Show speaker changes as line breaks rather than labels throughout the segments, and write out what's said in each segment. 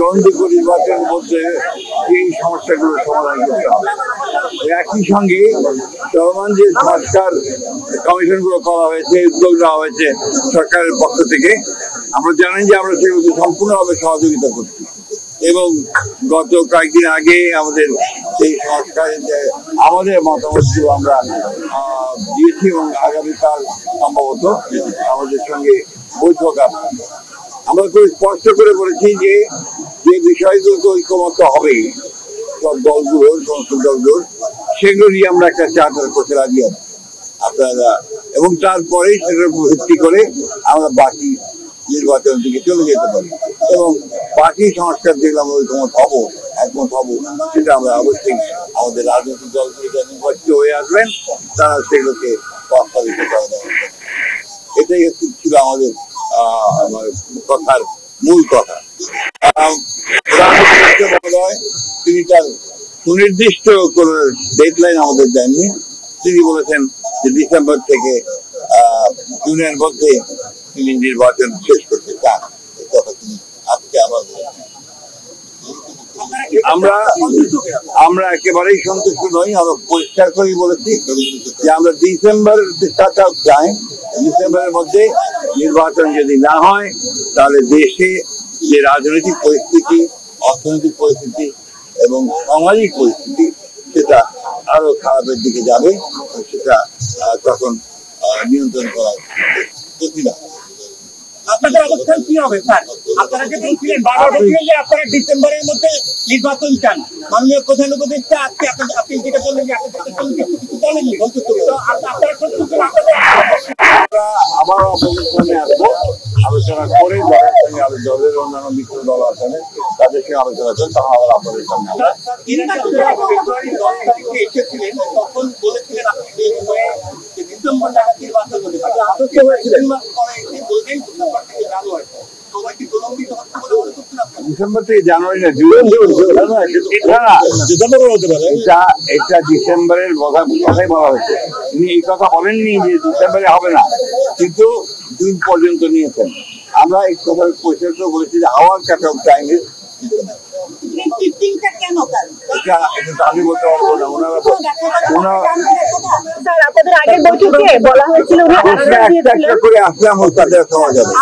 গ্রহণযোগ্য নির্বাচনের মধ্যে এই সমস্যাগুলো সমাধান করতে হবে। একই সঙ্গে চলমান যে সংস্কার কমিশনগুলো করা হয়েছে, উদ্যোগ নেওয়া হয়েছে সরকারের পক্ষ থেকে, আমরা জানেন যে আমরা সেগুলোকে সম্পূর্ণভাবে সহযোগিতা করছি এবং গত কয়েকদিন আগে আমাদের সেই সংস্কারের যে আমাদের মতামতগুলো আমরা দিয়েছি এবং আগামীকাল সম্ভবত আমাদের সঙ্গে বৈঠক আছে। আমরা খুব স্পষ্ট করে বলেছি যে যে বিষয়গুলোকে ঐক্যমত্য হবে সব দলগুলোর, সমস্ত দলগুলোর, সেগুলো নিয়ে আমরা একটা চার্টার করতে রাজি আছি আপনারা, এবং তারপরে সেটার উপর ভিত্তি করে আমরা বাকি নির্বাচনের দিকে চলে যেতে পারি এবং বাকি সংস্কার যেগুলো আমরা একমত হবো সেটা আমরা অবশ্যই আমাদের রাজনৈতিক দলগুলো নির্বাচিত হয়ে আসবেন, তারা সেগুলোকে বাস্তবায়িত করে দেবেন। এটাই ছিল আমাদের কথার মূল কথা। তিনি তার সুনির্দিষ্ট কোন ডেডলাইন আমাদের দেননি। তিনি বলেছেন যে ডিসেম্বর থেকে জুনের মধ্যে তিনি নির্বাচন শেষ করতে চান। এই কথা তিনি আজকে আবার আমরা একেবারেই সন্তুষ্ট নই। আমরা পরিষ্কার করেই বলেছি যে আমরা ডিসেম্বরের মধ্যে নির্বাচন যদি না হয় তাহলে দেশে যে রাজনৈতিক পরিস্থিতি, অর্থনৈতিক পরিস্থিতি এবং সামাজিক পরিস্থিতি সেটা আরো খারাপের দিকে যাবে, সেটা তখন নিয়ন্ত্রণ করা কঠিন হবে।
আপনাদের অবস্থান কি হবে স্যার? আপনারা যে বলছিলেন বারবার বলছিলেন যে আপনারা ডিসেম্বরের মধ্যে নির্বাচন চান, মাননীয় প্রধান উপদেষ্টা আজকে আপনি যেটা বললেন যে আপনাদের কিছু বলেননি,
আবার অপোজিশনে আসবো, আলোচনা করে যাদের সঙ্গে দলের অন্যান্য মিত্র দল আছেন তাদের সঙ্গে আলোচনা করে তখন আবার আপনাদের সামনে
এসেছিলেন, তখন বলেছিলেন আপনি ডিসেম্বর নাগাদ নির্বাচন হতে পারে, আদর্শ হয়েছিলেন
ডিসেম্বর থেকে জানুয়ারি না এটা ডিসেম্বরের কথাই বলা হয়েছে। তিনি এই কথা বলেননি যে ডিসেম্বরে হবে না, কিন্তু জুন পর্যন্ত নিয়েছেন। আমরা এই কথা পরিষ্কার করে বলেছি যে hour cut off time is আমি বলতে পারবো না। করে আসলাম তাদের খাওয়া যাবে।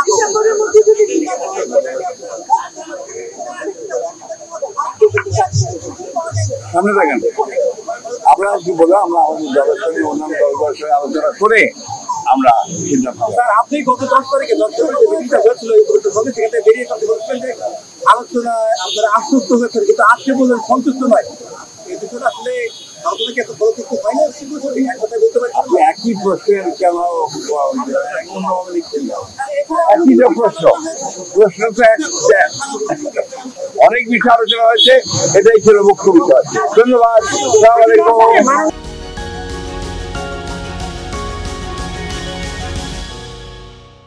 সামনে থাকেন, আপনারা কি বলবো, আমরা আমাদের দলের সঙ্গে অন্যান্য দলগুলোর সঙ্গে আলোচনা করে আমরা সিদ্ধান্ত নেব।
আপনি গত 10 তারিখে হয়েছিল সেখানে বেরিয়ে বলছেন যে আলোচনা আপনারা আশ্বস্ত হয়েছেন, কিন্তু আজকে বললেন সন্তুষ্ট নয়। এই বিষয়টা আসলে
একই প্রশ্নের কেন লিখছেন? একই যে প্রশ্ন তো অনেক বিষয় আলোচনা হয়েছে, এটাই ছিল মুখ্য বিষয়। ধন্যবাদ।